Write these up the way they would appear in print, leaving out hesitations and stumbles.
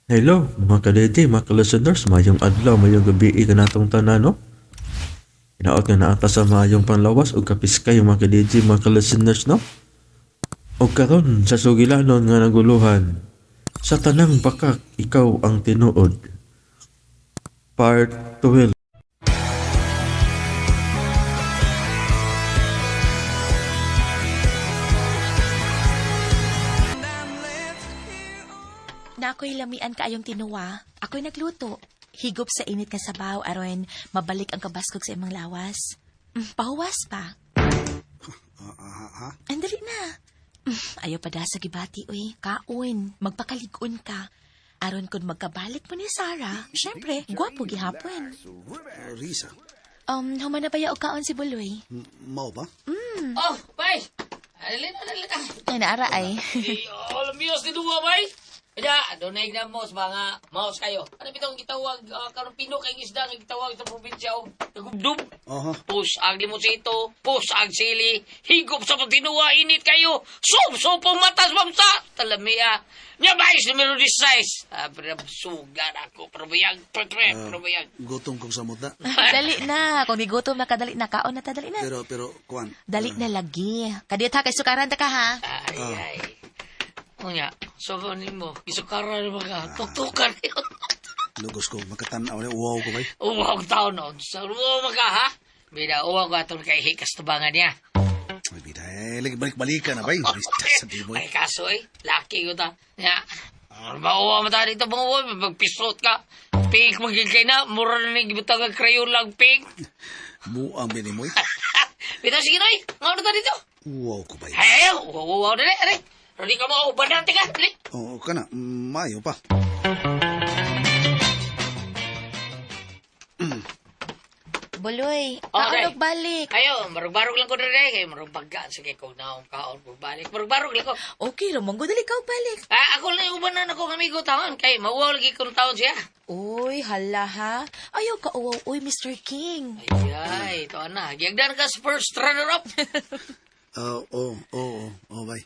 Hello, mga kadede, mga ka-listeners, mayong adlaw, mayong gabi ka natong tanan, no? Inaot nga naata sa mayong panlawas o kapiskay, mga kadede, mga ka-listeners, no? O karon sa sugilanon nga naguluhan, sa tanang bakak, ikaw ang tinuod. Part 12. Na ako'y lamian kaayong tinuwa, ako'y nagluto. Higop sa init nga sabaw aron mabalik ang kabaskog sa imong lawas. Pahuwas pa. Ha? Andali na. Ayaw pa da sa gibati, uy. Kaon, magpakaligon ka. Aron kung magkabalik mo ni Sarah, syempre, gwapo gihapon. Risa, Humana ba o kaon si Buloy? mao ba? Oh, bay! Alin ka. Ay, naara ay. Alam mo si Dua, bay! Kaya, donay na mo sa mga maos kayo. Ano bitong gitawag, karong pino kayong isda nga gitawag sa probinsya o nagubdub? Aha. Pus ang limosito, pus ang sili, higop sa patinuwa, init kayo, sopong matas mamsa, talamia. Nya bayis numero 16. Pero sugan ako, probayag. Gutom kong samot na. Dali na. Kung di gutom na kadali na kaon na ta, dali na. Pero, kuan. Dali na lagi. Kadit ha, kay sukaran ta ka ha. Ay. Unya, so mo, isukaran mo ka, tuktukan yun. Lugos ko, makatanaw na, wow ko bay. Uwag taon nun. Sa uwag ka, ha? Bida, uwag ka itong kay hikas tubangan niya. Ay, bida, lagi balik-balikan na bay. Sabi mo, Ay, kaso laki ko ta. Ya. Mauwa mo tayo dito, mga uwag, magpisot ka. Pink magigay na, mura na nagibutang ang crayon lang, pink. buang bini mo. Bida, sige na, nga na tayo dito. Wow ko bay. Hey, uwag na rin. Rodi ka mo, ubadante ka, dali. Oo, ka na, mayo pa. Buloy, Okay. kaon balik. Ayo, marug-barog lang ko na rin. Kayo, marug pagkaan. Sige, kung naong kaon, balik. Marug-barog lang ko. Okay, ramong dali ka balik. Ako lang yung ubanan ako amigo taon. Kay, mauwaw lagi kong taon siya. Uy, hala ha. Ayaw ka uwaw, uy, Mr. King. Ay, ito na. Giyagdan ka sa first runner-up. Oo, bay.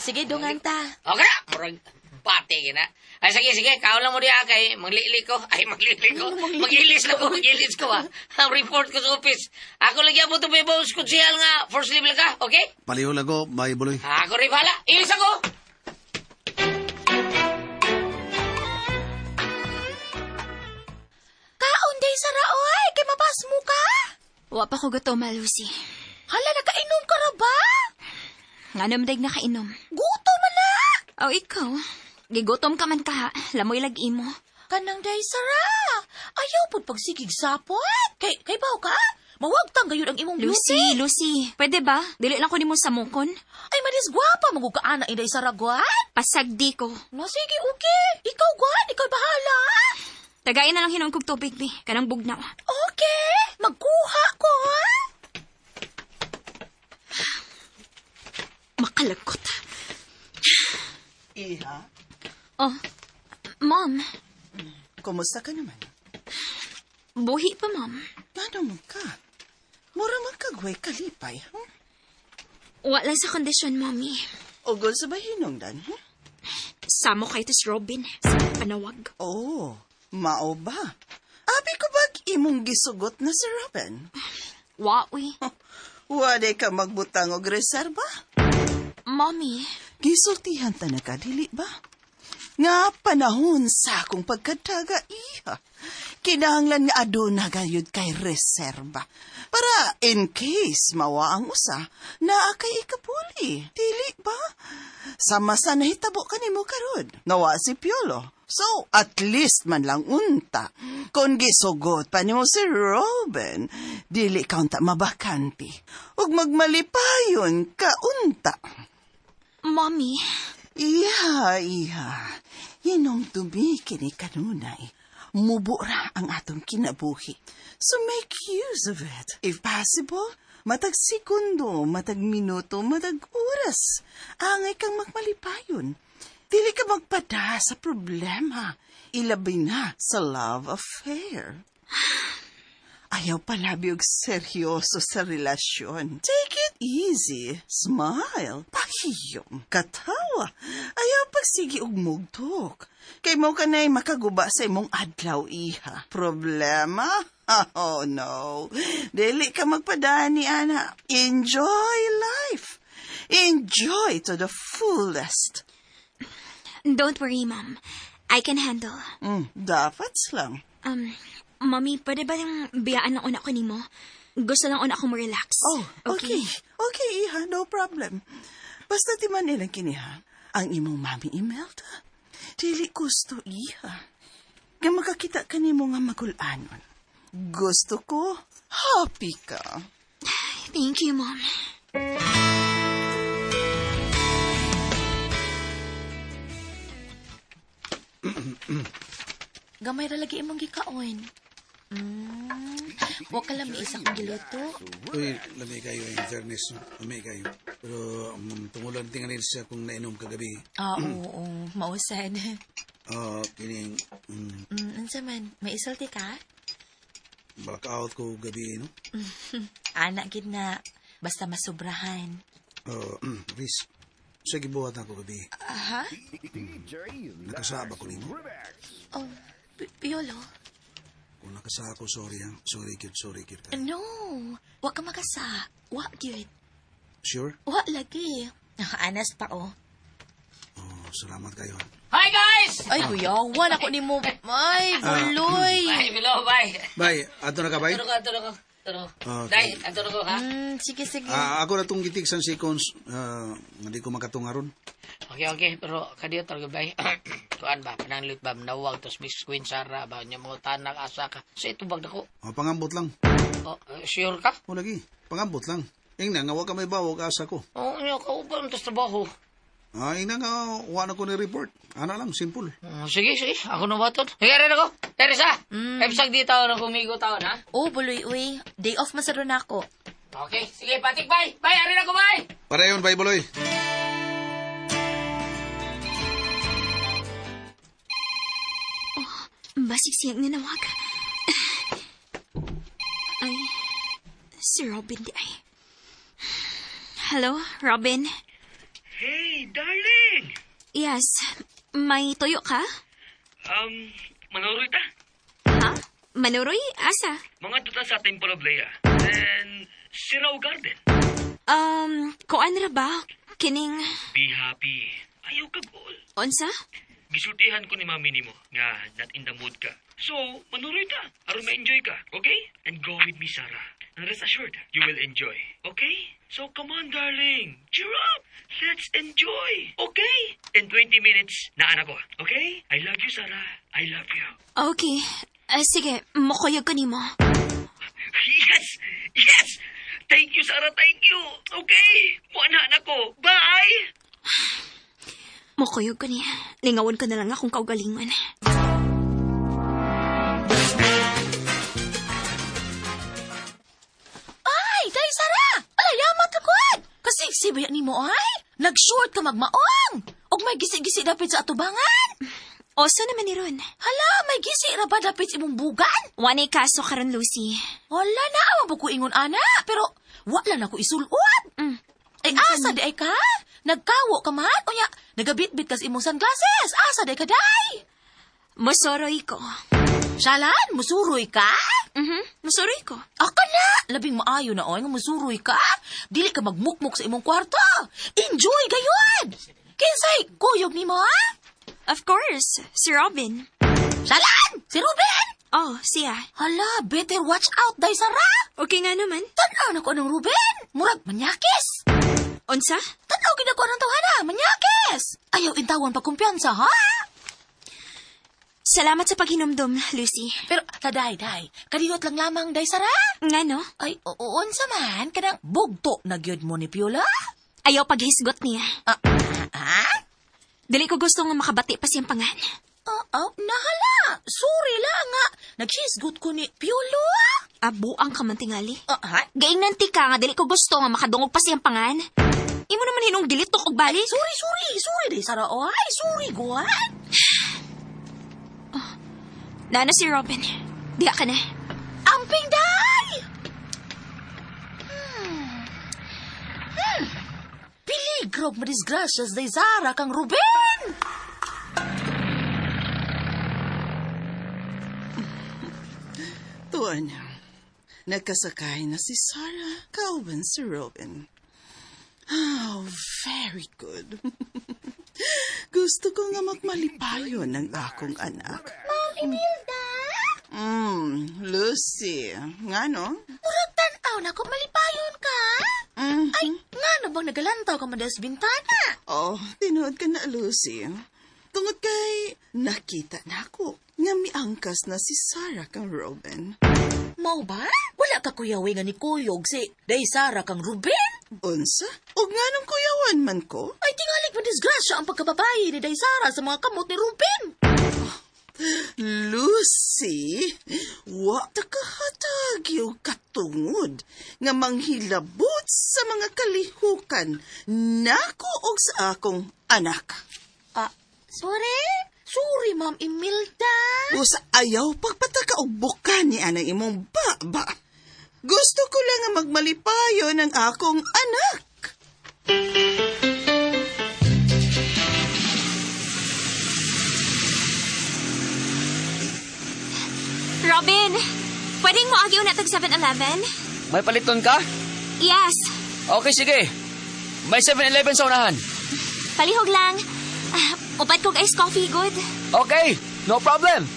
Sige, dungan ta. Okay na. Marag pati na. Ay, sige. Kaon lang mo diya kay maglili ko. Ay, maglili ko. Mag-ilis ko ha. Ang report ko sa office. Ako lagi mo ito may boss kunsihal nga. First level ka, okay? Paliho lang ko, may buloy. Ako rin bahala. Ilis ako. Kaon day sara, oy, kay mabas mo ka. Wa pa ko gutom, Lucy. Hala, nakainom ka ra ba? Nga namdag nakainom. Guto man na. Aw, ikaw. Gigutom ka man ka, lamoy lagi mo. Kanang day sara. Ayaw pud pagsigig sapot. Kay baw ka? Mawagtang gayud ang imong beauty. Lucy, pwede ba? Dili lang ko nimo sa mukon. Ay, manis gwapa, magugkaan na inday sara, gwat. Pasagdi ko. No, sige, okay. Ikaw, gwat, ikaw bahala. Tagayin na lang hinon kog tubig, bi. Kanang bugnaw. Okay, magkuha ko, ha? Makalagot. Iha, Oh, Mom. kumusta ka naman? Buhi pa, Mom. Ano mo ka? Mura magkagway kalipay, huh? Wala sa kondisyon, Mommy. Ugol sa bahinongdan, huh? Samo kay tis Robin sa panawag. Oh, mao ba? Abi ko bag imong gisugot na si Robin? Waoy. Wade ka magbutang og reserba? Mommy. Gisultihan ta na ka, dili ba? Nga panahon sa akong pagkataga, iha. Kinahanglan nga aduna gayud kay reserba. Para in case mawa ang usa, naa kay ikapuli. Dili ba? Sama sa nahitabo kanimo karod. Nawa si Piolo. So, at least man lang unta. Kung gisugot pa nimo si Robin, dili ka unta mabakanti. Ug magmalipayon ka unta. Mommy. Iha. Inom tubig kini kanunay. Mubura ang atong kinabuhi. So make use of it. If possible, matag segundo, matag minuto, matag oras. Angay kang magmalipayon. Dili ka magpada sa problema. Ilabi na sa love affair. Ayaw palabi og seryoso sa relasyon. Take it easy. Smile. Pahiyom. Katawa. Ayaw pagsigi og mugtok. Kay mo ka na'y makaguba sa imong adlaw, iha. Problema? Oh, no. Dili ka magpadani, ana. Enjoy life. Enjoy to the fullest. Don't worry, Mom. I can handle. Dapat lang. Mommy, pwede ba yung biyaan ng una ko nimo? Gusto lang una ko mo-relax. Oh, okay. Okay, iha. No problem. Basta timan nilang kiniha. Ang imong mami Imelda. Dili gusto, iha. Nga makakita ka nimo nga magulanon. Gusto ko, happy ka. Thank you, Mom. Gamay ra lagi imong gikaon. Wa ka lang isa kong giluto. Uy, lami kayo in fairness. Lami kayo. Pero tungulan tinganin siya kung nainom kagabi. Oo, mausan. Kining Unsa man, may isulti ka? blackout ko gabi, no? Anak gid na basta masubrahan. Riz, siya gibuhat ako gabi. Aha? Nakasaba ko nimo. Oh, Piolo. Kung nakasaba ko, sorry ha. Sorry kid. No, wa ka makasa. Wa gyud. Sure? Wa lagi. Anas pa oh. Oh, salamat kayo. Hi, guys! Ay, kuyawan ako ni mo. Ay, buloy. Bye, Bilo, bye. Bye, ato na ka, bye? Turo ko. Okay. Dai, ato na ko, ha? Sige. Ako na itong gitiksan si Cons. Hindi ko makatungaron. Okay. Pero, kadiyo talaga, bye. Kuan ba, pananglit ba, nawag, tos Miss Queen Sarah, ba, niya mga tanak, asa ka. So, ito bag na ko. Pangambot lang. Sure ka? O lagi, pangambot lang. Ingna nga, wag ka may bawag asa ko. Oo, niyo, kauban, tos trabaho. Ingna nga, wala ko ni-report. Ana lang, simple. Sige. Ako na ba ito? Sige, rin ako. Teresa, ebsag di tao na kumigo tao na. Oh, buloy, uy. Day off masaro na ako. Okay, sige, patik, bye. Bye, rin ako, bye. Pareyon, bye, Buloy. Basig siyang ninawag. Ay, si Robin di ay. Hello, Robin? Hey, darling! Yes, may tuyo ka? Manuroy ta? Ha? Manuroy? Asa? Mga tuta sa Temple of Leia. Then, Siraw Garden. Kuan ra ba? Kining, Be happy. Ayaw ka, Bol. onsa? Gisultihan ko ni mami nimo nga not in the mood ka. So, manuroy ta. Aron ma-enjoy ka, okay? And go with me, Sarah. And rest assured, you will enjoy, okay? So, come on, darling. Cheer up. Let's enjoy, okay? In 20 minutes, naan ako, okay? I love you, Sarah. I love you. Okay. Sige, mukuyog ko nimo. Yes! Thank you, Sarah. Thank you. Okay? Buwan na ko. Bye! Mukuyog ko niya. Lingawon ko na lang akong kaugalingon. Ay, day Sara! Alayamat ako! Kasi sibaya ni mo ay, nag-short ka magmaong! Og may gisi-gisi dapit sa atubangan! Oso naman ni Ron. Hala, may gisi ra ba dapit sa imong bugan? Wanay kaso karon, Lucy. Wala na, awa ko ingon ana, pero wala na ko isulod. Ay, asa di ay ka? Nagkawo ka man? O nya, nagabit-bit ka sa imong sunglasses. Asa di ka, day? Mosoroy ko. Shalan, musuroy ka? Mosoroy ko. Aka na! Labing maayo na oy nga musuroy ka. Dili ka magmukmuk sa imong kwarto. Enjoy gayon! Kinsay, kuyog ni mo, ha? Of course, si Robin. Shalan! Si Ruben! Oh, siya. Hala, better watch out, day Sara! Okay nga naman. Tanaw na ko ng Ruben! Murag manyakis! Unsa? Tanaw ginako ng tawhana, manyakis! Ayaw intawan pa kumpiyansa, ha? Salamat sa paghinumdum, Lucy. Pero, day, kadiyot lang lamang, day Sara? Nga no? Ay, unsa man, kanang bugto na gyud mo ni Piola? Ayaw paghisgot niya. Ha? Dili ko gusto nga makabati pa siyang pangan. Nahala! Sorry lang nga. Naghisgot ko ni Piolo. Abo ang kamantingali. Ha? Gaingnanti ka nga, dili ko gusto nga makadungog pa siyang pangan. Imo naman hinong dilitok og balik. Sorry, day Sara. Oh, ay, sorry, guwan. Nana si Robin. Diya ka na. Amping, day! Krog madisgrasyas day Sara kang Ruben! Tuan niya, nagkasakay na si Sarah, kauban si Robin. Oh, very good. Gusto ko nga magmalipayo ng akong anak. Ma'am Imelda? Lucy. Nga no? Murag tanaw na kung malipayon ka. Ay, nga na bang nagalantaw ka madas bintana? Oh, tinuod ka na, Lucy. Tungod kay nakita na ako nga miangkas na si Sarah kang Robin. Mao ba? Wala ka kuyawi nga ni Kuyog si day Sara kang Ruben? Unsa? O nga nung kuyawan man ko? Ay, tingali pa disgrasya ang pagkababayi ni day Sara sa mga kamot ni Ruben. Lucy, wa ta kahatag yung katungod nga manghilabot sa mga kalihukan nako og sa akong anak. Sorry? Sorry, Ma'am Imelda. O sa ayaw pagpataka og buka ni anang imong baba. Gusto ko lang nga magmalipayo ng akong anak. Robin, pwedeng mo agyo na tag 7-Eleven? May paliton ka? Yes. Okay, sige. May 7-Eleven sa unahan. Palihog lang. Upad kog iced coffee, good? Okay, no problem.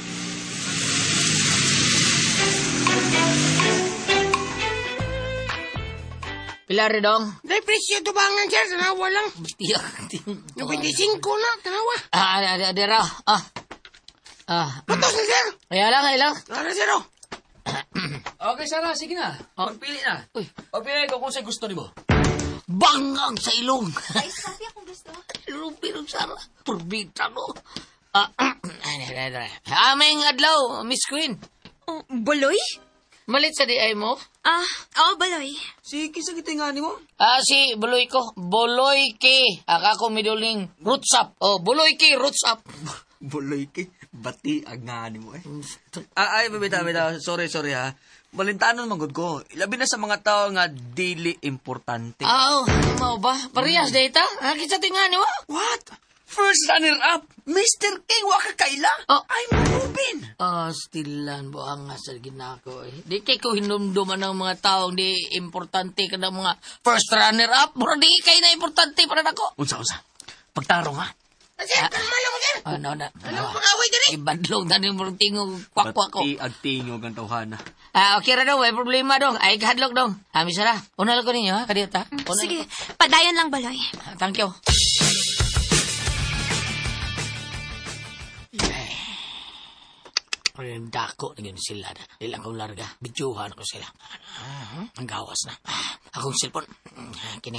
Pilar dong. Dahil presyo ito ba nga, sir? Tanawa lang. Tiyak. Yung 25 na, tanawa. Adira. Putos na, sir. Kaya lang. Tara, sir, oh. Okay, Sarah, sige na. Magpili na. Uy. Magpili ko kung saan gusto ni mo. Bangang sa ilong. Iced coffee akong gusto. Pero Sara. Turbita mo. Aming adlaw, Miss Queen. Oh, buloy? Malit sa di ay mo? Buloy. Sige, sa kitingani mo. Si Buloy ko. Buloy ki. Aka ko miduling roots up. Buloy ki, roots up. Buloy ki. Bati ang ngani mo eh. Ay, bita. Sorry ha. Balintanon manggod ko. Labi na sa mga tao nga dili importante. Mau ba? Parehas data? Kita tingani mo? What? First runner-up, Mr. King, waka kaila. I'm Ruben. Stilan buhang nga sa ginako eh. Di kay ko hinumduman ng mga taong di importante ka ng mga first runner-up. Mura di kay na importante para nako. Unsa. Pagtarong ha? Sir, kalma lang mo, sir. Ano Pag-away ka rin. Ibadlong na yung murang tingog kwak-kwak ko. Bati ang tingog ang tawhana. Okay ra dong, may problema dong. Ay, kahadlok dong. Misara, unal ko ninyo ha, kadiyot ha. Sige, padayon lang, buloy. Thank you. Ang dako na yun sila na. Ilang kong larga. Bidyuhan ako sila. Ang gawas na. Akong cellphone. Kini.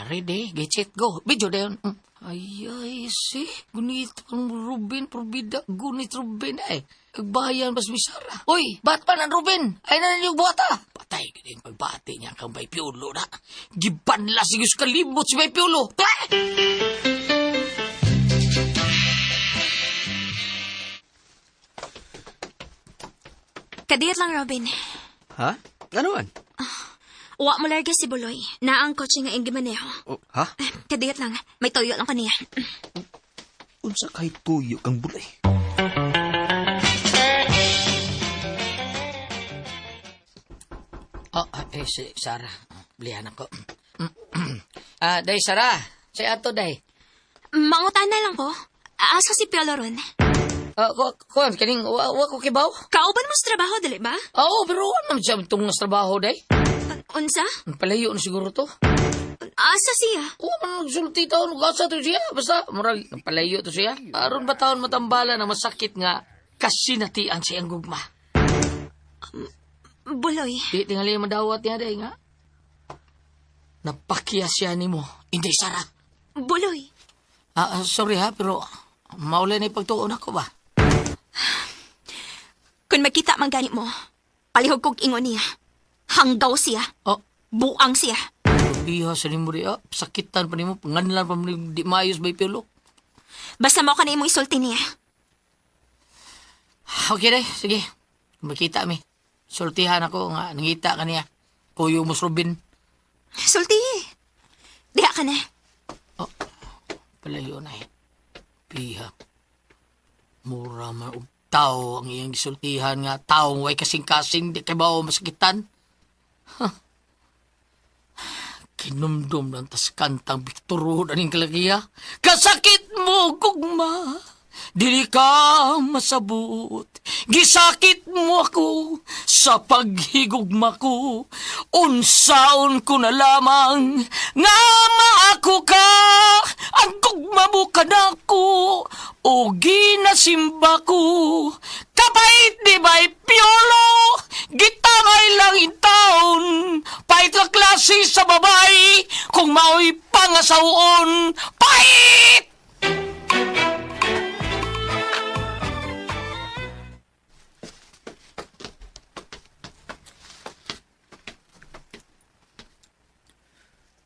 Ready, get set, go. Video na yun. Ay, si. Gunit ang Ruben, Probida. Gunit Ruben ay. Agbahayan bas misara. Uy, ba't pa ng Ruben? Ay na yung buhata. Patay ka din pagbati niya kang Bay Piolo na. Gibanla sigos kalimot si Bay Piolo. Kadiyat lang, Robin. Ha? Ganoan? Uwa mo larga si buloy. Naang kotse nga ing gimaneho. Ha? Kadiyat lang. May toyo lang kaniya. Unsa kay tuyo kang bulay? Si Sarah. Blihan ako. Day, Sarah. Say ato, day. Mangutan na lang ko. Asa si Piolo ron? Kuan, kaning, wa ko kibaw? Kauban mo sa trabaho, dali ba? Oo, pero ano siya itong trabaho, day? Unsa? Palayo na siguro to. Asa siya? Oo, nagsulti taon, nagkasa to siya. Basta, marag, palayo to siya. Aron ba taon matambala na masakit nga kasinatian siyang gugma? Buloy. Di tingali madawat niya, day nga. Napakya siya ni mo. Hindi, Sarah. Buloy. Sorry ha, pero maulay na ipagtuon ako ba? Kung makita man ganit mo, palihog kog ingon niya. Hanggaw siya. Buang siya. Biha sa nimo di, sakitan pa nimo, panganlan pa nimo, di maayos ba Piolo? Basta mo ka na imong isulti niya. Okay day, sige. Makita mi. Sultihan ako nga, nangita ka niya. Kuyo mo Robin. Sulti. Diha ka na. palayo na eh. Piha. Mura man og tao ang iyang gisultihan nga taong way kasing-kasing di kay bao masakitan. Huh. Kinumdum ng tas kantang Victor aning kalagiya. Kasakit mo, gugma. Dili ka masabot. Gisakit mo ako sa paghigugma ko. Unsaon ko na lamang nga maako ka. Ang gugma mo ka na ko. O ginasimba ko. Kapait di ba'y piolo. Gitangay lang in taon. Pait la klase sa babay. Kung mao'y pangasawon. Pait!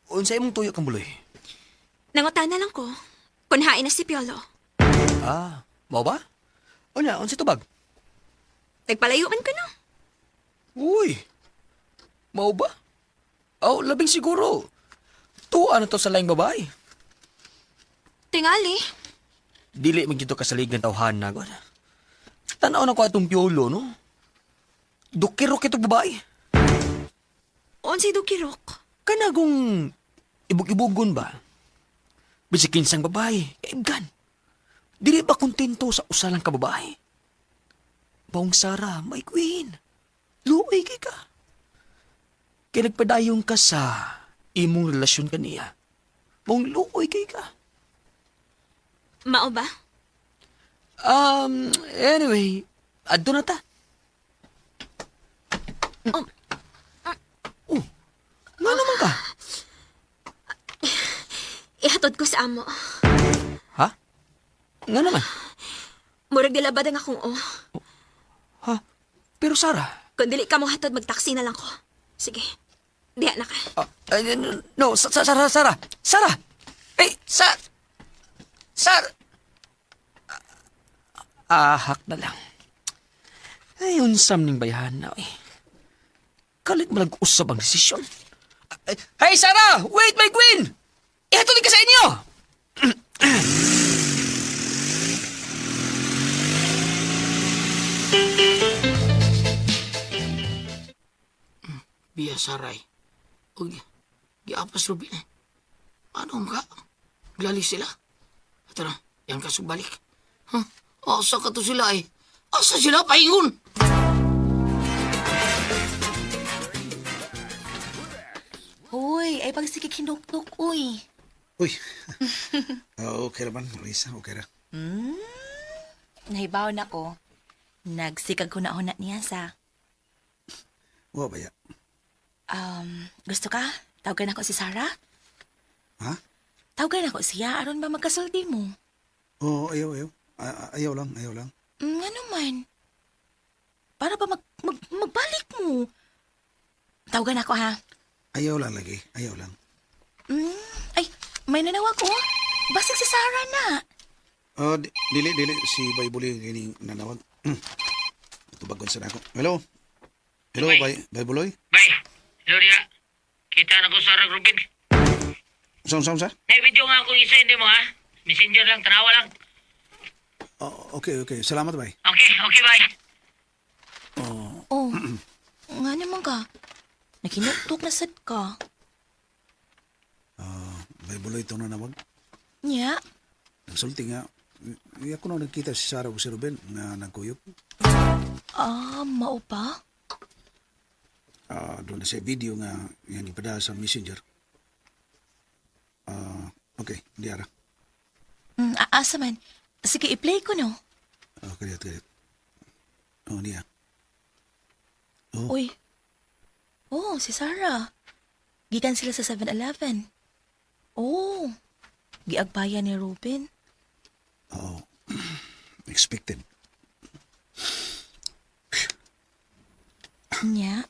Unsay imong tuyo kang buloy? Nangutana lang ko. Kunhain na si Piolo. Ah, mao ba? Unya, unsay tubag? Nagpalayo man ko no. Uy, mao ba? Oh, labing siguro. Tuwa na to sa laing babae. Tingali. Dili magito kasaligan tawhan na, God. Tanaw na ko atong piolo, no? Dukiro kitong babae. Unsay dukirok. Kanagong ibug-ibugon ba? Bisig kinsang babae, kaibgan. Dili ba kontento sa usalang ka babae? Baong Sara, may queen. Luoy kay ka. Kaya nagpadayong ka sa imong relasyon kaniya. Baong luoy kay ka. Mao ba? Anyway, adto na ta. Oh, nga naman ka. Ihatod ko sa amo. Ha? Nga naman. Murag dilabad ang akong Ha? Pero Sara, Kung dili ka mo hatod, magtaksi na lang ko. Sige. Diha na ka. no, Sara. Sara! Eh, Sara! Ahak na lang. Ay, unsam ning bayhan na, eh. Kalit mo nag-usab ang desisyon. Hey, Sara! Wait, my queen! Ihatulin ka sa inyo! Biya saray. O, giapas Rubin eh. Ano ka? Glali sila. Ito na, yan ka sugbalik. Huh? Asa ka to sila eh? Asa sila paingon? Uy, ay pagsikik hinuktok, uy. Uy. Okay naman, Marisa. Okay ra. Nahibaw na ko. Nagsikag ko na una niya sa... Wa ba ya? Gusto ka? Tawagan ako si Sarah? Ha? Tawagan ako siya, aron ba magkasulti mo? Oh, ayaw. Ayaw lang. Ano man? Para ba magbalik mo? Tawagan ako ha. Ayaw lang lagi. Ayaw lang. Ay, may nanawag ko. Basig si Sarah na. Dili. Si Baybuli kining nanawag. Tubagon sa nako. Hello, Bay. Baybuloy? Bay, Gloria, kita na ko sa Rubin. Saan, sir? May video nga akong isa, hindi mo ha? Messenger lang, tanawa lang. Okay. Salamat, bay. Okay, bye. Oh, nga naman ka. Nakinuktok na sad ka. Baybuloy ito nanawag. Nya? Nagsulti nga. Ako na nagkita si Sarah o si Ruben na nagkuyop. Mao pa? Doon na sa video nga yan ipada sa messenger. Okay, diara. Asa man. Sige, i-play ko no. Kadiyat. Niya. Uy. Oh, si Sarah. Gikan sila sa 7-Eleven. Oh. Giagbayan ni Ruben. Oo. Expected. Nya.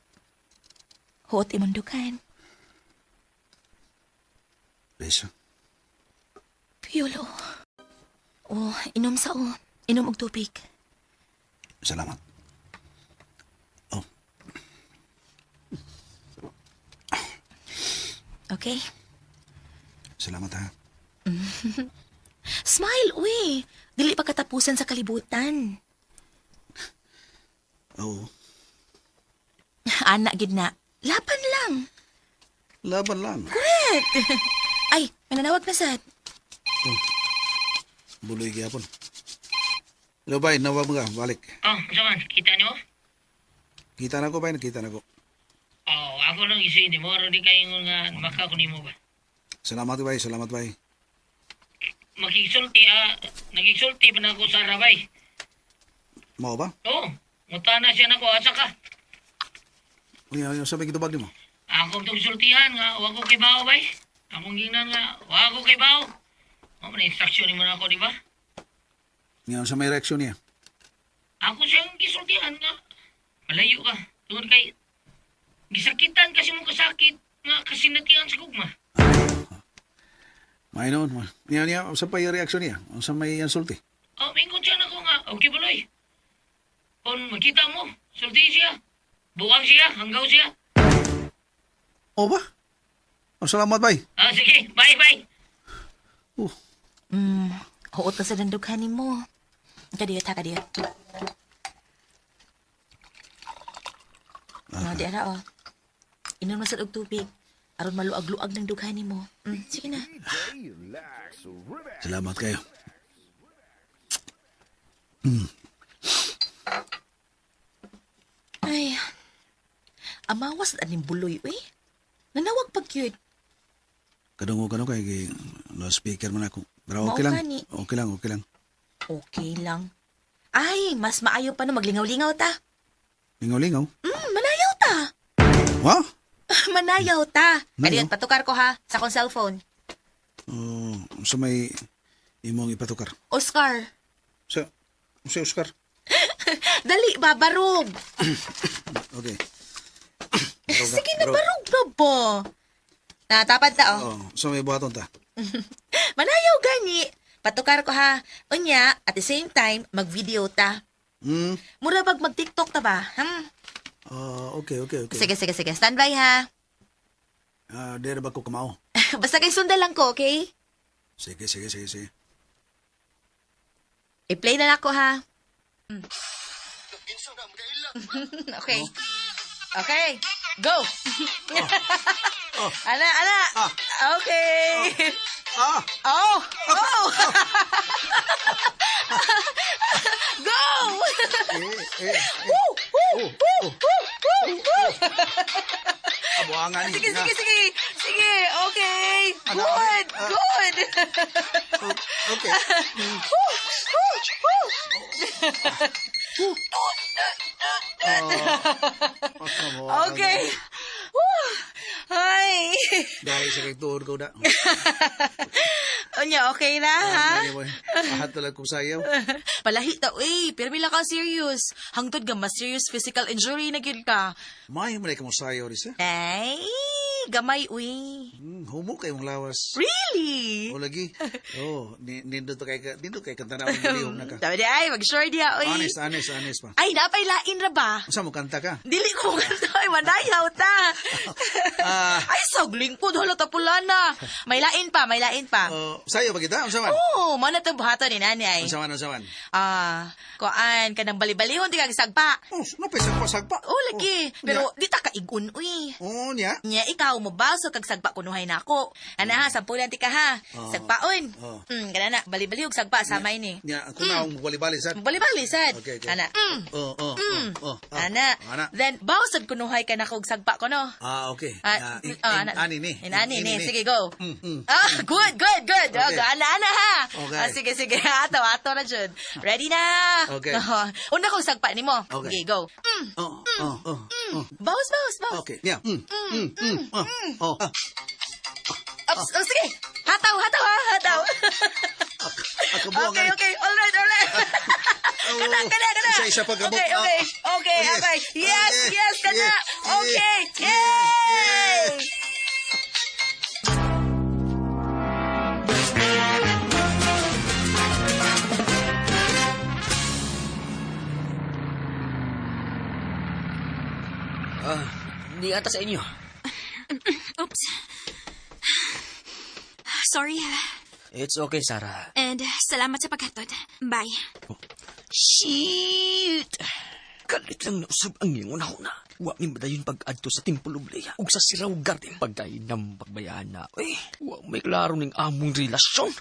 Huot imundukan. Beso. Piolo. Oh, inom sa o. Inom og tubig. Salamat. Okay? Salamat ha. Smile, uy. Dili pa katapusan sa kalibutan. Oo. Anak, gid na. Laban lang. Laban lang. Correct. Ay, may nanawag na sad. Buloy gyapon. Hello, bay. Nawag mo ka. Balik. Oh, saman, kita niyo? Kita na ko, bay. Nakita na ko. Oh, ako lang isi, di mo, di kayo nga makakunin mo ba? Salamat, bay. Salamat, bay. Magkisulti, nagkisulti pa na ako sa rabay. Mao ba? Oo, muta na siya na ko, asa ka? Yung sabi kitubag ni mo. Ako itong sultihan nga, huwag ko kay bao, bay. Akong ginan nga, huwag ko kay bao. O, na-instruction mo na ako, di ba? Yung sa may reaksyon niya. Ako siyang gisultihan nga. Malayo ka. Tungod kay, gisakitan kasi mo kasakit nga kasinatihan sa gugma. May noon. Yan, sa pa yung reaksyon niya. Sa may insulti. Oh, mingon siya na ko nga. Okay, baloy. Kung makita mo, sulti siya. Buwang siya, hanggaw siya. O ba? Salamat, bay. Sige, bye-bye. Huot ka sa dandughanin mo. Kadiyot ha, kadiyot. No, di ara, oh. Inom na sa og tubig. Aron maluag-luag ng dughanin mo. Sige na. Salamat kayo. Ay, amawas na ning buloy, uy. Nanawag pag cute. Kadungo kay no speaker man ako. Pero Mao okay lang. gani. Okay lang, okay lang. Okay lang. Ay, mas maayo pa no maglingaw-lingaw ta. Lingaw-lingaw. Manayaw ta. Ha? Manayaw ta. Manayaw? Kadiyot, patukar ko ha, sa akong cellphone. Sa may imong ipatukar. Oscar. Sa Oscar. Dali ba, barog. Okay. Sige na, barog na ba? Natapad ta, oh. So may buhaton ta. Manayaw gani. Patukar ko ha. Unya, at the same time, mag-video ta. Mura bag mag-TikTok ta ba? Okay. Sige. Standby ha. Dere ba ko kamao? Basta kay sunda lang ko, okay? Sige. I-play na ako ha. Okay. Okay. Go. Ana. Okay. Oh. Go. Abuangan ni. Sige. Okay. Good. Okay. Okay. Hi. Dahil sa kagtuon ko da. Unya, okay na, ha? Ahat talaga kong sayaw. Palahi ta, uy. Pero mila ka serious. Hangtod ka, mas serious physical injury na gyud ka. May mo na ka mong sayaw, Risa. Ay, gamay, uy. Humo kay mong lawas. Really? O lagi. Nindot kay kantanaw ng malihom na ka. Sabi di ay, mag-sure diya, uy. Honest pa. Ay, napay lain ra ba? Saan mo kanta ka? Dili ko kanta, ay, manayaw ta. Ay, sagling ko, halata pula na. May lain pa. Sayaw ba kita? Unsa man? Oo, mana itong buhato ni nanay. Unsa man? Kuan, kanang bali-balihon, di kang sagpa. Sagpa. Oh, lagi. Pero, di ta kaigun, uy. Oo, niya. Nya, ikaw mo ba? So, kag sagpa kunuhay na ako. Ana ha, sampulan ti ka ha. Sagpaon. Kana na, bali-balihog sagpa, samay ni. Niya, ako na akong bali-bali sad. Bali-bali, sad. Okay. Ana. Ana. Ana. Then, bawsad kunuhay ka na kog sagpa ko, no? Okay. Ani ni. Sige, go. Good. Okay. Ana ha. Okay. Sige. Ato na jud. Ready na. Okay. Una kong sagpa ni mo. Okay. Go. Bawas. Okay. Yeah. Sige. Hataw. Akabuang. Okay. Alright. Kana. Isa pa kabuk. Okay. Yes, kana. Okay. Yay! Hindi ata sa inyo. Oops. Sorry, ha. It's okay, Sarah. And salamat sa paghatod. Bye. Shit! Kalit lang nausab ang iyong una. Wa mi madayon pag-adto sa Temple of Leia ug sa Siraw Garden. Pagkay ng pagbayaan na. Wa may klaro ning among relasyon.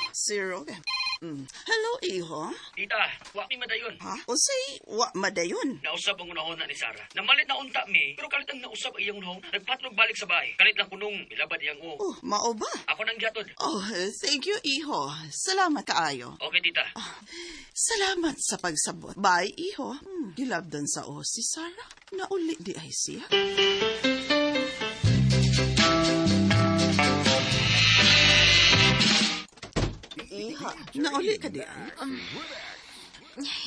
Si Rogan. Hello, iho. Tita, wa mi madayon. Ha? O say, wa madayon. Nausap ang unahon na ni Sarah. Namalit na unta mi, pero kalit ang nausap ang iyang unahon. Nagpatlog balik sa bahay. Kalit lang kunong milabad iyang o. Oh, mao ba? Ako nang gatod. Oh, thank you, iho. Salamat kaayo. Okay, tita. Salamat sa pagsabot. Bye, iho. Gilabdan sa o si Sarah. Nauli di ay siya. Iha, nauli ka di ay.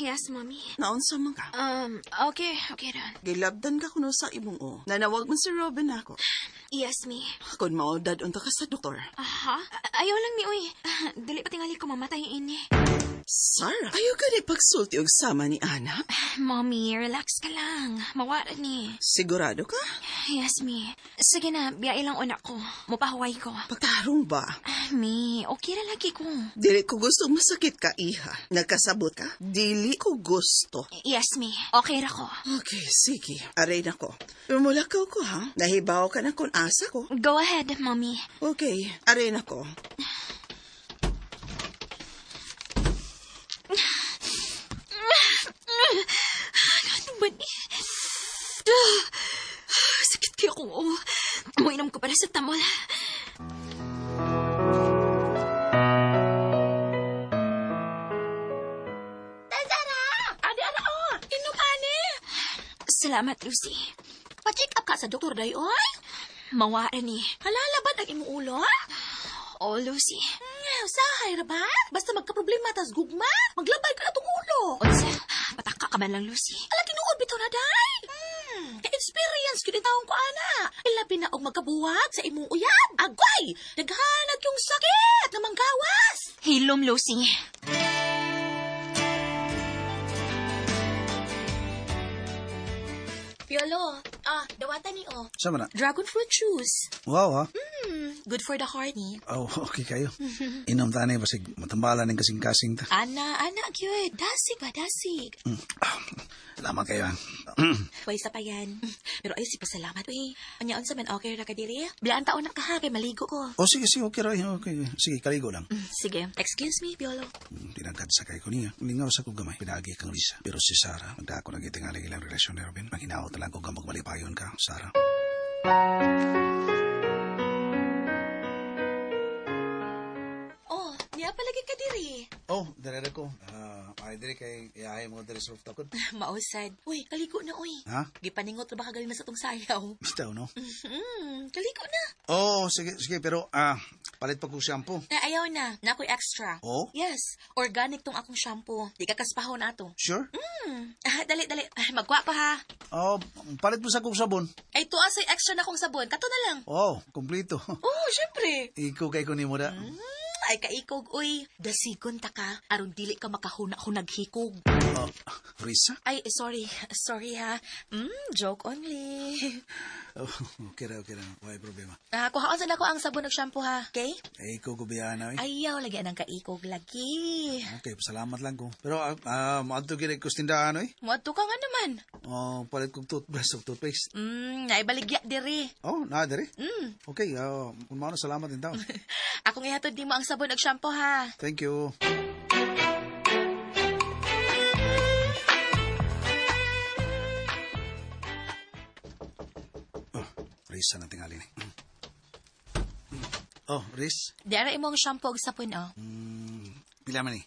Yes, Mommy. Naunsa man ka. Okay ron. Gilabdan ka kuno sa imong o. Nanawag mo si Robin ako. Yes, me. Kung maudad unta ka sa doktor. Aha? Ayaw lang ni, uy. Dili pa tingali ko mamatay ini. Sarah, ayaw ka di pagsulti og sama ni Ana? Mommy, relax ka lang. Mawara ni. Sigurado ka? Yes, me. Sige na, biyay lang una ko. Mupahuway ko. Pagtarong ba? Me, okay na lagi ko. Dili ko gusto masakit ka, iha. Nagkasabot ka? Dili ko gusto. Yes, me. Okay ra ko. Okay, sige. Aray na ko. Lumulakaw ko, ha? Nahibaw ka na kung asa ko. Go ahead, Mommy. Okay, aray na ko. Ano ba ni? Sakit kaya ko. Uminom ko para sa tamol. Salamat, Lucy. Pa-check up ka sa doktor day, oy. Mawara ni. Halalaban ang imong ulo? Oh, Lucy. Usahay ra ba? Basta magka-problema tas gugma, maglabay ka na tong ulo. Unsa? Pataka ka man lang, Lucy. Ala tinuod bitaw na day. Ka-experience ko din taong ko, ana. Ilabi na og magkabuwag sa imong uyab. Agway! Naghanag yung sakit na manggawas. Hilom, Lucy. Piolo, dawatan ni o. Sama na? Dragon fruit juice. Wow, ha? Good for the heart ni. Oh, okay kayo. Inom tani, basig matambalan ng kasing-kasing ta. Ana, good. Dasig ba, dasig. Salamat kayo, ha? Way sa pa yan. Pero ay, si pasalamat. Uy, anyaon sa man, okay ra ka diri? Bilaan taon na ka ha, kay maligo ko. Oh, sige, okay, Roy. Okay. Sige, kaligo lang. Sige, excuse me, Piolo. Tinagkad sa kay ko niya. Lingaw sa kong gamay. Pinagi kang Lisa. Pero si Sarah, magdako nagitingaling ilang relasyon ni Robin. Maginaw talang kong gamag malipayon ka, Sarah. Oh, niya palagi ka diri. Oh, darada ko. Ay, diri kay iahay mo diri sa rooftop ko. Mausad. Uy, kaligo na, uy. Ha? Gipaningot na ba kagali na sa tong sayaw? Bitaw, no? Kaligo na. Oh, sige, pero, palit pa ko shampoo. Ayaw na. Nakoy extra. Oh? Yes. Organic tong akong shampoo. Di ka kaspaho na to. Sure? Dali. Magwa pa ha. Oh, palit mo sa kong sabon. Ay, tuwa sa'y extra na kong sabon. Kato na lang. Oh, kumplito. Oh, syempre. Ikaw kay ko ni mo da. Ay, kaikog, uy. Dasigon ta ka. Aron dili ka makahuna-hunag hikog. Risa? Ay, sorry. Sorry ha. Joke only. Oh, okay na. Why problema. Kuhaan sa nako ang sabon ug shampoo ha. Okay? Ay, ikaw ko biyana, eh. Ayaw, lagi anang kaikog lagi. Okay, salamat lang ko. Pero, maadto gini ko sa tindahan, eh. Muadto ka nga naman. Oh, palit kong toothbrush o toothpaste. Naibaligya diri. Oh, nadari. Okay, kung maano, salamat din tao. Akong ihatod di mo ang sabon ug shampoo ha. Thank you. Oh, Risa na tingali ni. Oh, Riz. Dara imong shampoo ug sapon oh. Pila man ni?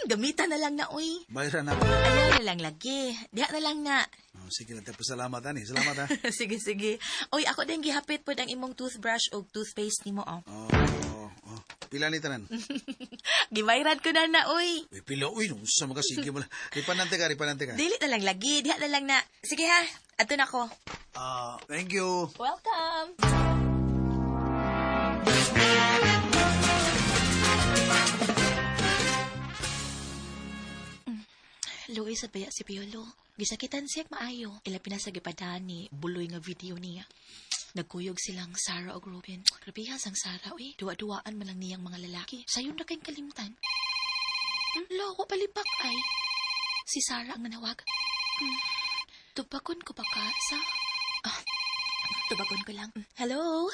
Gamitan na lang na uy. Bayaran na. Ayaw na lang lagi. Diha na lang na. Oh, sige lang, tapos salamat ani. Salamat ha. Sige. Uy, ako din gihapit pod ang imong toothbrush ug toothpaste nimo oh. Oh. Pila ni tanan? Gibayran ko na uy. Uy, pila, uy, nung sa mga sige mo lang. Ripanante ka. Dili na lang lagi. Diha na lang na. Sige ha. Ato na ko. Thank you. Welcome. Luis, sad baya si Piolo. Gisakitan siya maayo. Ila pinasag ipadani, buloy nga video niya. Nagkuyog silang Sarah o Robin. Grabihas ang Sarah, uy. Duwa-duwaan man lang niyang mga lalaki. Sayon na kayong kalimtan. Loko palipak ay. Si Sarah ang nanawag. Tupakon ko pa ka sa... tupakon ko lang. Hello?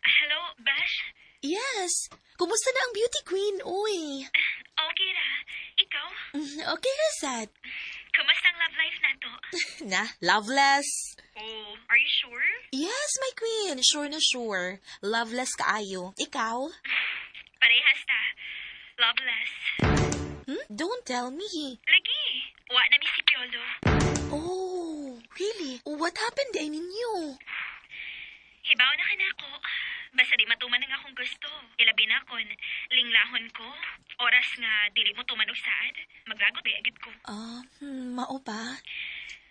Hello, Besh? Yes! Kumusta na ang beauty queen, uy? Okay ra. Ikaw? Okay, Rasad. Kamusta ang love life nato? Na, loveless. Oh, are you sure? Yes, my queen. Sure na sure. Loveless kaayo. Ikaw? Parehas ta. Loveless. Don't tell me. Lagi. Wa na mi si Piolo. Oh, really? What happened day ninyo? Hibaw na ka na ako. Basta di matuman ang akong gusto. Ilabi na kon. Linglahon ko. Oras nga dili mo tuman og saad. Maglagot ba agad ko. Mao ba?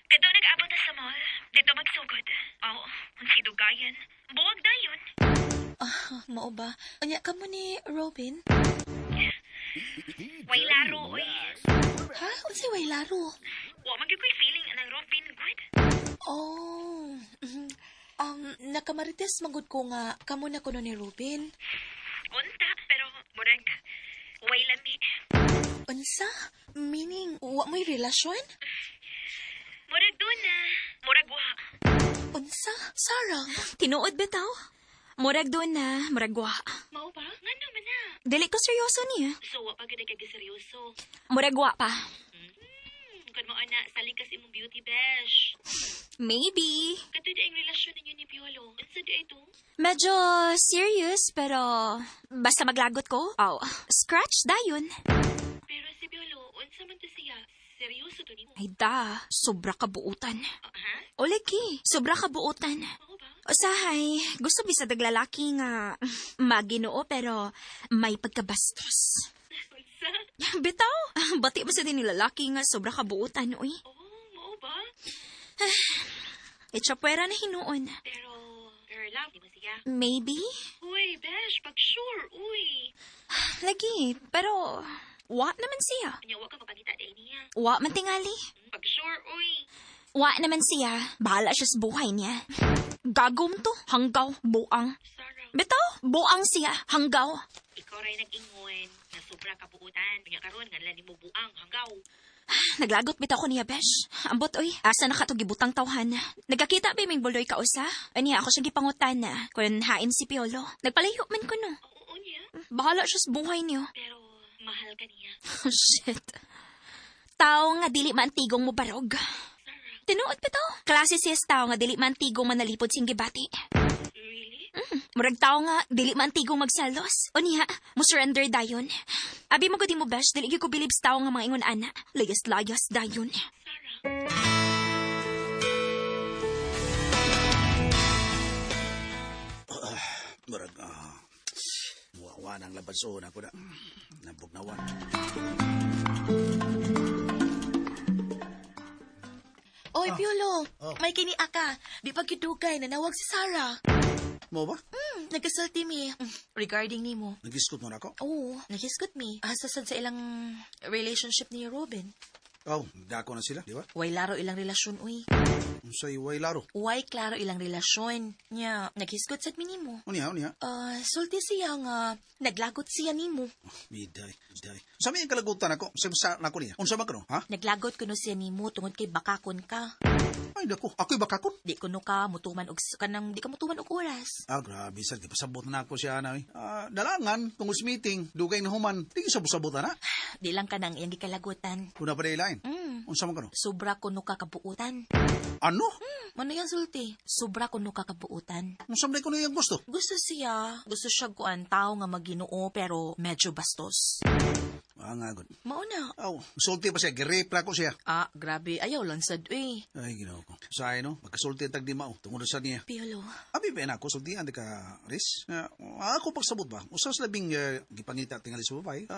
Kadto nag-abot na sa mall. Dito magsugod. Oh, unsi dugayan. Buwag dayon. Mao ba? Anya ka mo ni Robin? Way laro, oy. Ha? Unsay way laro? Wa man gyud ko'y feeling anang Robin good. Oh. Nakamarites magud ko nga kamo na kuno ni Robin. Unta, pero murag way lami. Unsa? Meaning, wa may relasyon? Murag doon na. Murag wa. Unsa? Sarah? Tinuod bitaw? Murag doon na, murag wa. Mao ba? Nga naman na. Dili ko seryoso niya. So, wa pa gid kay seryoso. Murag wa pa. Kun mo ana, salig kas imong beauty bash. Maybe. Kato di ang relasyon ninyo ni Piolo. Unsa di ito? Medyo serious, pero basta maglagot ko. Oh, scratch dayon. Pero si Piolo, unsa man to siya? Seryoso to nimo? Ay da, sobra kabuutan. Ha? O lagi, sobra kabuutan. Mao ba? Usahay, gusto bisag lalaki nga maginoo pero may pagkabastos. Unsa? Bitaw, bati ba sa din ni lalaki nga sobra kabuutan, uy. Oh, mao ba? Itsapwera na hinuon. Pero, her love, di ba siya? Maybe? Uy, besh, pag sure, uy. Lagi, pero wa naman siya. Kanya, wa ka mapangita din niya. Wa man tingali. Pag sure, uy. Wa naman siya. Bahala siya sa buhay niya. Gagom to. Hanggaw. Buang. Sarah, Bitaw, buang siya. Hanggaw. ikaw rin nag-ingon na sobra kabuutan. Kanya karon nga lang mo buang, hanggaw. Naglagot bitaw ko niya, besh. Ambot, oy. Asa na ka to gibutang tawhan. Nagkakita ba may buloy ka usa? Aniya, ako siya gipangutan na. Kung hain si Piolo. Nagpalayo man ko no. Oo niya. Bahala siya sa buhay niyo. Pero, mahal ka niya. Shit. Tao nga dili mantigong mo barog. Tinuod bitaw. Klase siya sa tao nga dili mantigong manalipod sing gibati. Really? Murag tao nga, dili man tigong magsalos. O niya, mo surrender dayon. Abi magudi mo, besh, dili gyud ko bilib sa tao nga mga ingon ana. Layas-layas dayon. Murag, muawa ng labason ako na. Nabugnawan. Oy, Piolo. May kini aka. Di pagkidugay, nanawag si Sarah. Mo ba? Nagkasalti mi. Regarding nimo. Nagiskot mo na ako? Oo, nakiskot mi. Asa sad sa ilang relationship ni Robin. Oh, dako na sila, di ba? Way laro ilang relasyon, uy. Unsay way laro. Way klaro ilang relasyon. Nya, naghiskot sad mi nimo. Unya. Sulti siya nga, naglagot siya nimo. Biday. Sa may kalagutan ako, sa nako niya. Unsa man kano, ha? Naglagot kuno siya nimo tungod kay bakakon ka. Ay, dako. Ako'y bakakon. Di kuno ka mutuman og kanang di ka mutuman og oras. Grabe, sad. Pasabot na ako siya na. Dalangan, tungod sa meeting, dugay na human. Di sabot-sabot na. Di lang ka nang iyang gikalagutan. Kuna pa lain. Unsa man kano? Sobra kuno ka kabuutan. Ano? Ano yan, sulti? Sobra kuno ka kabuutan. Unsa man ko niyang gusto? Gusto siya kuan tao nga maginoo pero medyo bastos. Nga gud. Mauna. Sulti pa siya. Girepra ko siya. Grabe. Ayaw lang sad, uy. Ay, ginawa ko. Sa no, magkasulti tag di mao. Tungod sa niya. Piolo. Abi ba na ako, sulti, andi ka, Riz? Ako pagsabot ba? Usas labing gipangita tingali sa babae.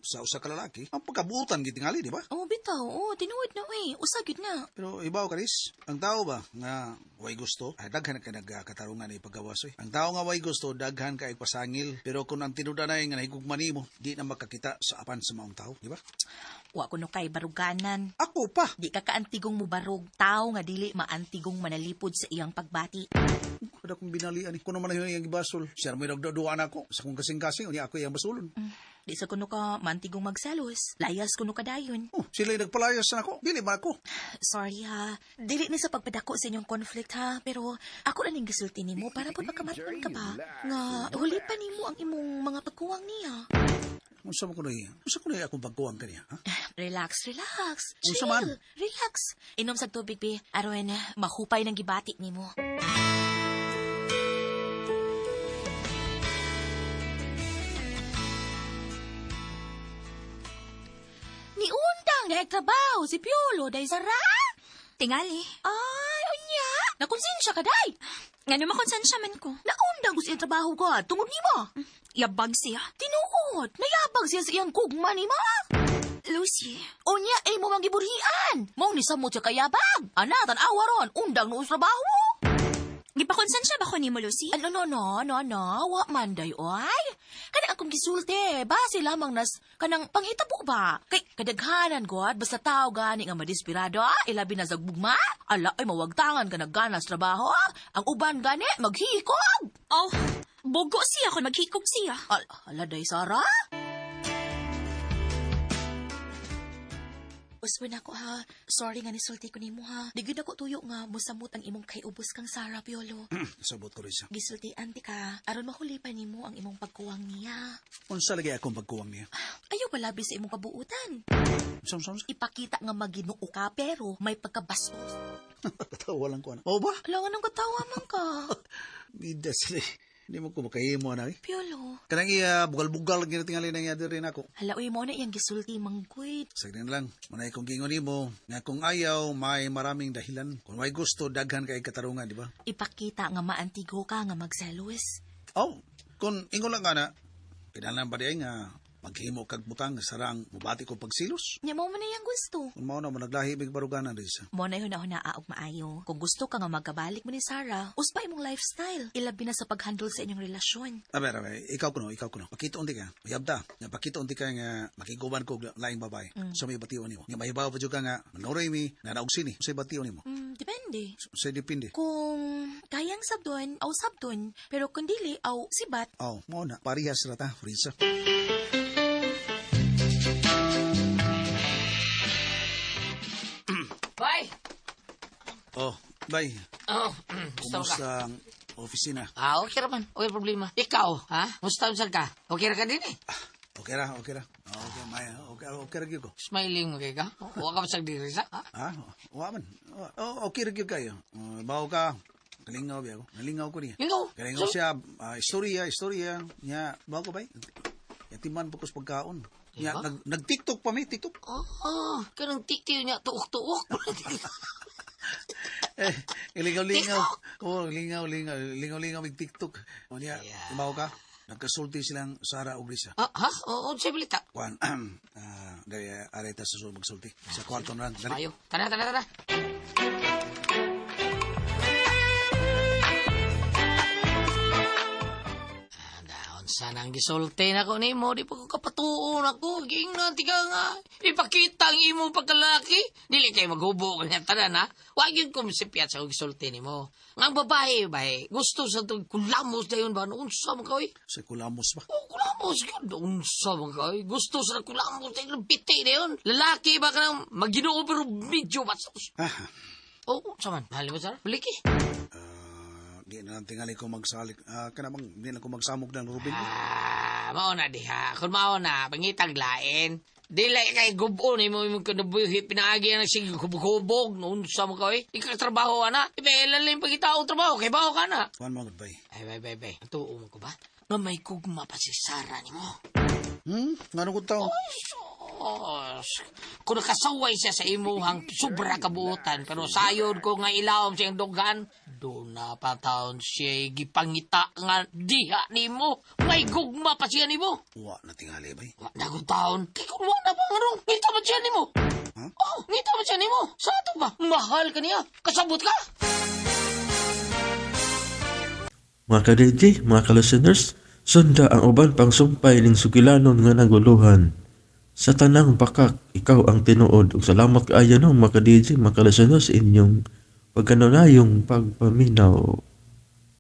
Sa usa ka lalaki. Ang pagkabutan gitingali, di ba? Bitaw. Tinuod na, uy. Usagid na. Pero ibaw ka, Riz. Ang tao ba nga way gusto, daghan ka nagkatarungan na ipagawas. Ang tao nga way gusto, daghan ka ipasangil. Pero kung ang tinuda na nga nahigugman mo, di na makakita sa apan sa maong tao, di ba? Wa ko no kay baruganan. Ako pa. Di ka kaantigong mo barog. Tao nga dili maantigong manalipod sa iyang pagbati. Kada kong binalian. Kuno man yung gibasol. Siya may nagdaduan ako. Sa kong kasing-kasing, unya ako yung basulon. Di sa kuno ka maantigong magsalos. Layas kuno ka dayon. Oh, sila yung nagpalayas na ako. Dili ba ako? Sorry ha. Dili ni sa pagpadako sa inyong conflict ha. Pero ako na ning gisulti nimo para po makamatman ka ba? Nga huli pa nimo ang imong mga pagkuwang niya. Unsa mo ko na akong pagkuwang kaniya, ha? Relax. Unsa Chill. man? Relax. Inom sa tubig, be. Aron, mahupay ng gibati nimo. Ni undang na trabaho si Piolo, day Sara. Tingali. Ay, unya. Nakonsensya ka, day. Nga naman konsensya man ko. Naundang ko sa iyang trabaho ka. Tungod nimo. Yabag siya. Tinuod. Nayabag siya sa iyang kugma nimo. Lucy. Unya, ay mo mang giburian. Mong ni samot siya kayabag. Anatan awaron. Undang no sa trabaho. Gipakonsensya ba ko ni mo, Lucy? No. Wa man day, oy. Kanang akong gisulti. Base lamang nas kanang panghitabo ba? Kay kadaghanan god, basta tao gani nga madisperado, ilabi na zagbugma. Ala, ay mawagtangan ka nagganas trabaho. Ang uban gani, maghikog. Oh, bogo siya kung maghikog siya. Ala day, Sara. Uswan ako ha. Sorry nga nisulti ko nimo ha. Digid ako tuyo nga musamot ang imong kay ubos kang Sara, Piolo. Sabot ko rin siya. Gisultian ti ka, aron mahuli pa nimo ang imong pagkuwang niya. Unsa lagi akong pagkuwang niya? Ayaw palabi sa imong kabuutan. Unsa? Ipakita nga maginoo ka pero may pagkabastos. Katawa lang ko na. O ba? Alangan ng katawa man ka. Bida sila. Hindi mo ko makahimo na eh. Piolo. Kanang bugal-bugal lagi na tingali na iya rin ako. Halaoy mo na iyang gisulti mangguid. Sagdan lang. Manay kong gingon nimo nga kung ayaw may maraming dahilan. Kung may gusto daghan kay katarungan, di ba? Ipakita nga maantigo ka nga magselos. Oh, kung ingon lang nga na, pinalan ba diay nga maghimo kag butang sarang mubati ko pagsilos. Nya mo man na iyang gusto. Kung mao na mo naglahi big baruganan Risa. Mo na huna aog maayo. Kung gusto ka nga magkabalik mo ni Sarah, uspa imong lifestyle. Ilabi na sa paghandle sa inyong relasyon. Aber, ikaw kuno. Pakita unti ka. Mayabda. Nga pakita unti ka nga makiguban ko laing babae. So may bation nimo. Nga mahibaw pa jud ka nga manoray mi na naog sini. Sa bation nimo. Depende. Sa depende. Kung kayang sabdon, aw sabdon. Pero kung dili, aw sibat. Oh, mo na. Parehas ra ta, Risa. Bye! Oh, bye. Oh, gusto ka? Kumusta ang opisina? Okay raman. Okay problema. Ikaw, ha? Musta unsan ka? Okay ra ka din eh. Okay ra. Okay, Maya. Okay ra gyud ko. Smiling mo kay ka? Huwag ka masag diri sa, ha? Ah, wa man. Okay ra gyud kayo. Bawo ka. Kalingaw biya ko. Nalingaw ko niya. Ikaw? Kalingaw siya. Istorya. Nya, bawo ko ba? Yatiman po ko sa pagkaon. Nya, Diba? nag-TikTok pa may TikTok. Kanang tiktiw niya, tuok-tuok. Lingaw-lingaw. Oo, lingaw-lingaw may TikTok. O niya, bawo ka. Nagkasulti silang Sara ug Risa. Ha? Oo, siya balita. Kuan, dahil areta sa magsulti. Sa kwarto na lang. Dali. Ayo, tara. Sana ang gisulti na ko ni mo, di pa ko kapatuon ako. Gingnan, tiga nga. Ipakita ang imo pagkalaki. Dili kayo maghubo ka niya tanan, ha? Huwag yung kumsipyat sa gisulti ni mo. Ang babae, gusto sa itong kulamos na yun ba? Unsa mo ka, oy? Sa kulamos ba? Oh, kulamos yun. Unsa mo ka, oy? Gusto sa kulamos na yun. Piti na yun. Lalaki ba ka nang maginoo pero medyo basos. Oh, saman. Mahal mo, Sara? Baliki. Di na lang tingali ko magsalik. Kanamang, di na ko magsamog ng Rubin. Mauna diha. Kung mauna, pangitag lain. Dili kay gubo ni mo yung kanabuhi pinaagi na sige kubog-kubog. Noon sa mo kaway. Ikaw trabaho ana. Ibelan lang pagkitao trabaho. Kay baho ka na. Kuan mo, goodbye. Ay, bay. Tuo mo ko ba? Na may kugma pa si Sara ni mo. Ngano ko tao? Kung nakasaway siya sa imuhang sobra kabuutan, pero sayod ko nga ilawom siyang dugan, doon na pa taon siya gipangita nga diha ni mo. May gugma pa siya ni mo. Wa na tingali, bay. Wa na kong taon. Kaya kung wa na pa nga rong, ngita ba siya ni mo? Ngita ba siya ni mo? Sa ato ba? Mahal ka niya. Kasabot ka? Mga ka-DJ, mga ka-listeners, sunda ang uban pang sumpay ning sugilanon nga naguluhan. Sa tanang bakak, ikaw ang tinuod. Ug salamat kaayo no, mga DJ, mga listeners, sa inyong pagkanunayong pagpaminaw.